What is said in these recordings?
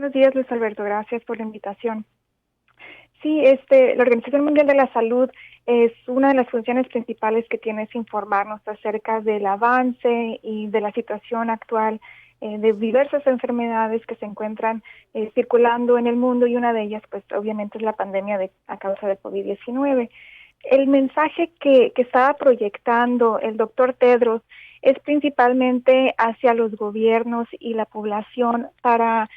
Buenos días, Luis Alberto. Gracias por la invitación. Sí, la Organización Mundial de la Salud es una de las funciones principales que tiene es informarnos acerca del avance y de la situación actual de diversas enfermedades que se encuentran circulando en el mundo, y una de ellas, pues, obviamente es la pandemia a causa de COVID-19. El mensaje que estaba proyectando el doctor Tedros es principalmente hacia los gobiernos y la población para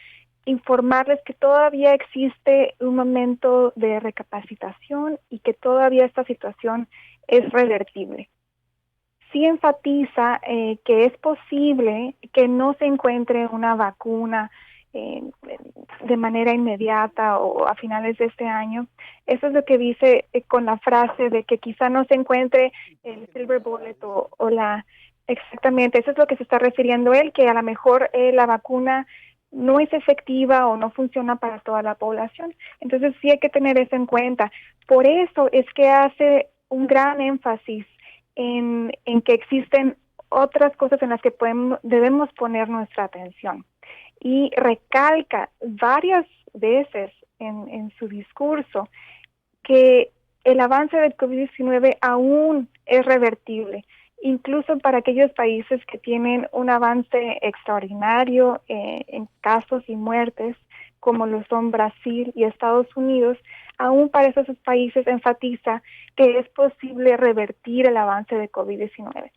informarles que todavía existe un momento de recapacitación y que todavía esta situación es revertible. Sí enfatiza que es posible que no se encuentre una vacuna eh, de manera inmediata o a finales de este año. Eso es lo que dice con la frase de que quizá no se encuentre el silver bullet o la... Exactamente, eso es lo que se está refiriendo él, que a lo mejor la vacuna no es efectiva o no funciona para toda la población. Entonces sí hay que tener eso en cuenta. Por eso es que hace un gran énfasis en que existen otras cosas en las que debemos poner nuestra atención. Y recalca varias veces en su discurso que el avance del COVID-19 aún es revertible, incluso para aquellos países que tienen un avance extraordinario en casos y muertes, como lo son Brasil y Estados Unidos. Aún para esos países enfatiza que es posible revertir el avance de COVID-19.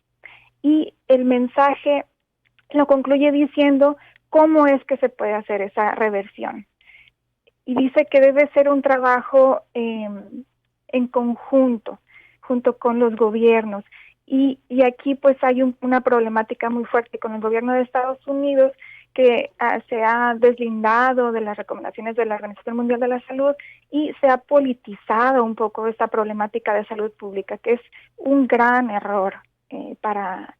Y el mensaje lo concluye diciendo cómo es que se puede hacer esa reversión. Y dice que debe ser un trabajo en conjunto, junto con los gobiernos. Y aquí pues hay una problemática muy fuerte con el gobierno de Estados Unidos, que se ha deslindado de las recomendaciones de la Organización Mundial de la Salud y se ha politizado un poco esta problemática de salud pública, que es un gran error para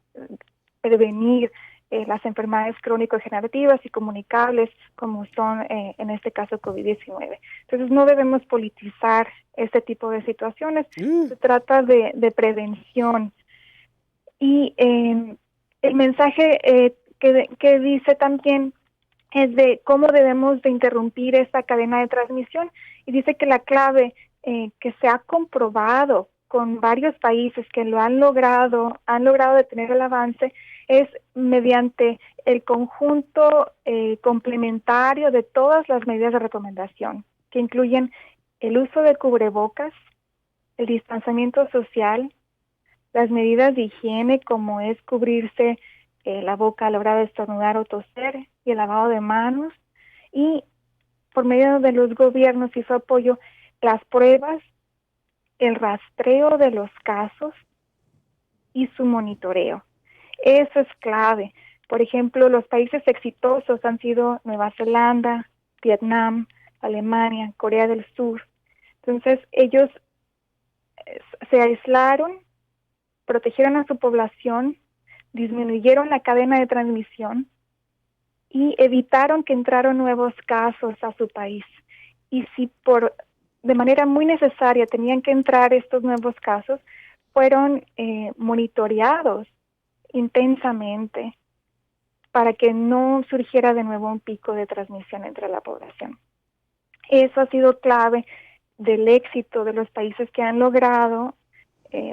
prevenir las enfermedades crónico-degenerativas y comunicables, como son en este caso COVID-19. Entonces no debemos politizar este tipo de situaciones. Se trata de prevención. Y el mensaje que dice también es de cómo debemos de interrumpir esta cadena de transmisión, y dice que la clave que se ha comprobado con varios países que lo han logrado detener el avance, es mediante el conjunto complementario de todas las medidas de recomendación, que incluyen el uso de cubrebocas, el distanciamiento social, las medidas de higiene, como es cubrirse la boca a la hora de estornudar o toser, y el lavado de manos, y por medio de los gobiernos y su apoyo, las pruebas, el rastreo de los casos y su monitoreo. Eso es clave. Por ejemplo, los países exitosos han sido Nueva Zelanda, Vietnam, Alemania, Corea del Sur. Entonces, ellos se aislaron, protegieron a su población, disminuyeron la cadena de transmisión y evitaron que entraran nuevos casos a su país. Y si de manera muy necesaria tenían que entrar estos nuevos casos, fueron monitoreados intensamente para que no surgiera de nuevo un pico de transmisión entre la población. Eso ha sido clave del éxito de los países que han logrado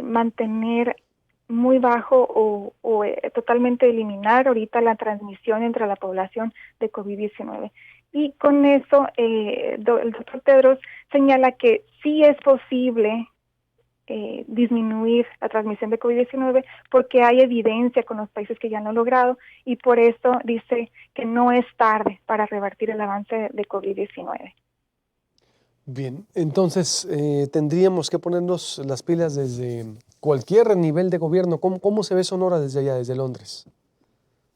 mantener muy bajo o totalmente eliminar ahorita la transmisión entre la población de COVID-19. Y con eso el doctor Tedros señala que sí es posible disminuir la transmisión de COVID-19 porque hay evidencia con los países que ya lo han logrado, y por eso dice que no es tarde para revertir el avance de COVID-19. Bien, entonces tendríamos que ponernos las pilas desde cualquier nivel de gobierno. ¿Cómo se ve Sonora desde allá, desde Londres,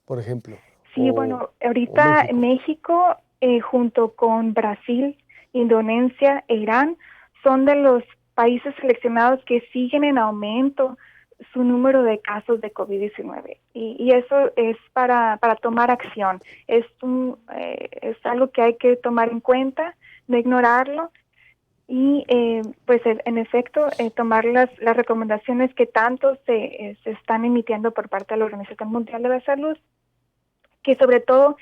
por ejemplo, Sí, bueno, o ahorita México? México junto con Brasil, Indonesia e Irán son de los países seleccionados que siguen en aumento su número de casos de COVID-19, y eso es para tomar acción. Es algo que hay que tomar en cuenta, no ignorarlo, y pues en efecto tomar las recomendaciones que tanto se están emitiendo por parte de la Organización Mundial de la Salud, que sobre todo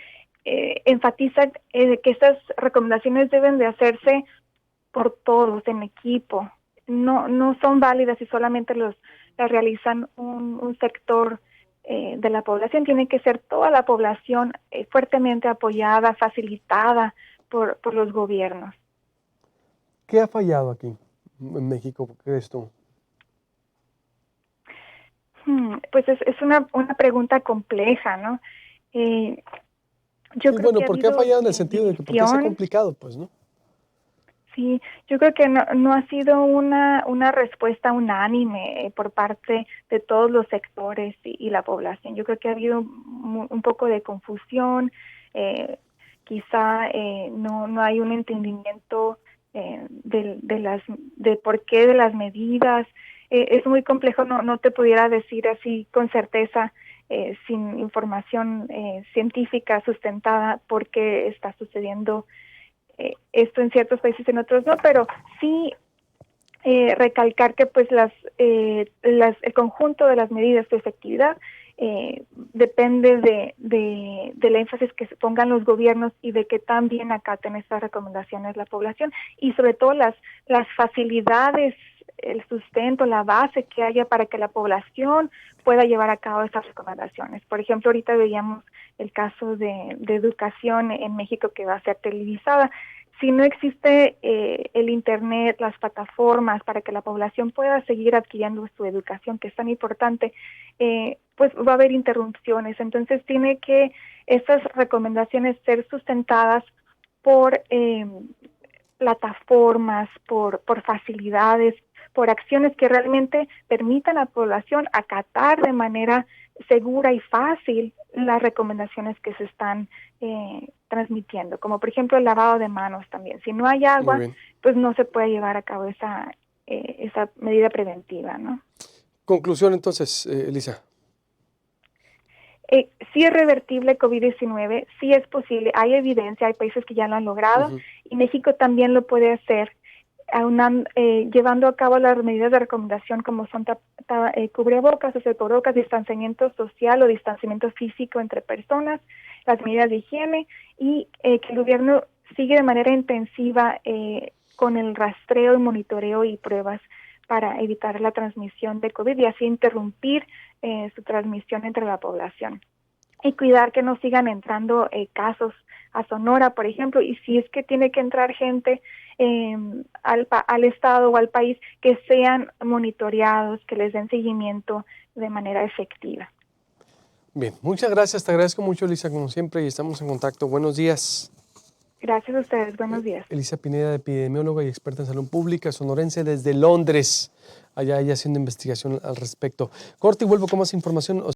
enfatiza que estas recomendaciones deben de hacerse por todos en equipo. No son válidas si solamente las realizan un sector de la población. Tiene que ser toda la población fuertemente apoyada, facilitada por los gobiernos. ¿Qué ha fallado aquí en México, crees tú? Pues es una pregunta compleja, ¿no? Yo Sí, creo bueno, que ha ¿por qué ha habido fallado en el sentido de que por qué se ha división. complicado? Pues, ¿no? Sí, yo creo que no ha sido una respuesta unánime por parte de todos los sectores y la población. Yo creo que ha habido un poco de confusión, quizá no hay un entendimiento de por qué de las medidas. Es muy complejo, no te pudiera decir así con certeza, sin información científica sustentada, por qué está sucediendo esto en ciertos países, en otros no, pero sí recalcar que pues el conjunto de las medidas de efectividad depende del énfasis que se pongan los gobiernos y de que también acaten estas recomendaciones la población, y sobre todo las facilidades, el sustento, la base que haya para que la población pueda llevar a cabo estas recomendaciones. Por ejemplo, ahorita veíamos el caso de educación en México, que va a ser televisada. Si no existe el Internet, las plataformas para que la población pueda seguir adquiriendo su educación, que es tan importante, pues va a haber interrupciones. Entonces tiene que estas recomendaciones ser sustentadas por plataformas, por facilidades, por acciones que realmente permitan a la población acatar de manera segura y fácil las recomendaciones que se están transmitiendo, como por ejemplo el lavado de manos también. Si no hay Muy agua, bien. pues no se puede llevar a cabo esa medida preventiva, ¿no? Conclusión entonces, Elisa. Sí es revertible COVID-19, sí es posible, hay evidencia, hay países que ya lo han logrado, Ujú. y México también lo puede hacer, llevando a cabo las medidas de recomendación como son cubrebocas, tapabocas, distanciamiento social o distanciamiento físico entre personas, las medidas de higiene, y que el gobierno sigue de manera intensiva con el rastreo y monitoreo y pruebas para evitar la transmisión de COVID y así interrumpir su transmisión entre la población. Y cuidar que no sigan entrando casos a Sonora, por ejemplo, y si es que tiene que entrar gente al estado o al país, que sean monitoreados, que les den seguimiento de manera efectiva. Bien, muchas gracias, te agradezco mucho, Elisa, como siempre, y estamos en contacto. Buenos días. Gracias a ustedes, buenos días. Elisa Pineda, epidemióloga y experta en salud pública, sonorense desde Londres, allá ella haciendo investigación al respecto. Corte y vuelvo con más información.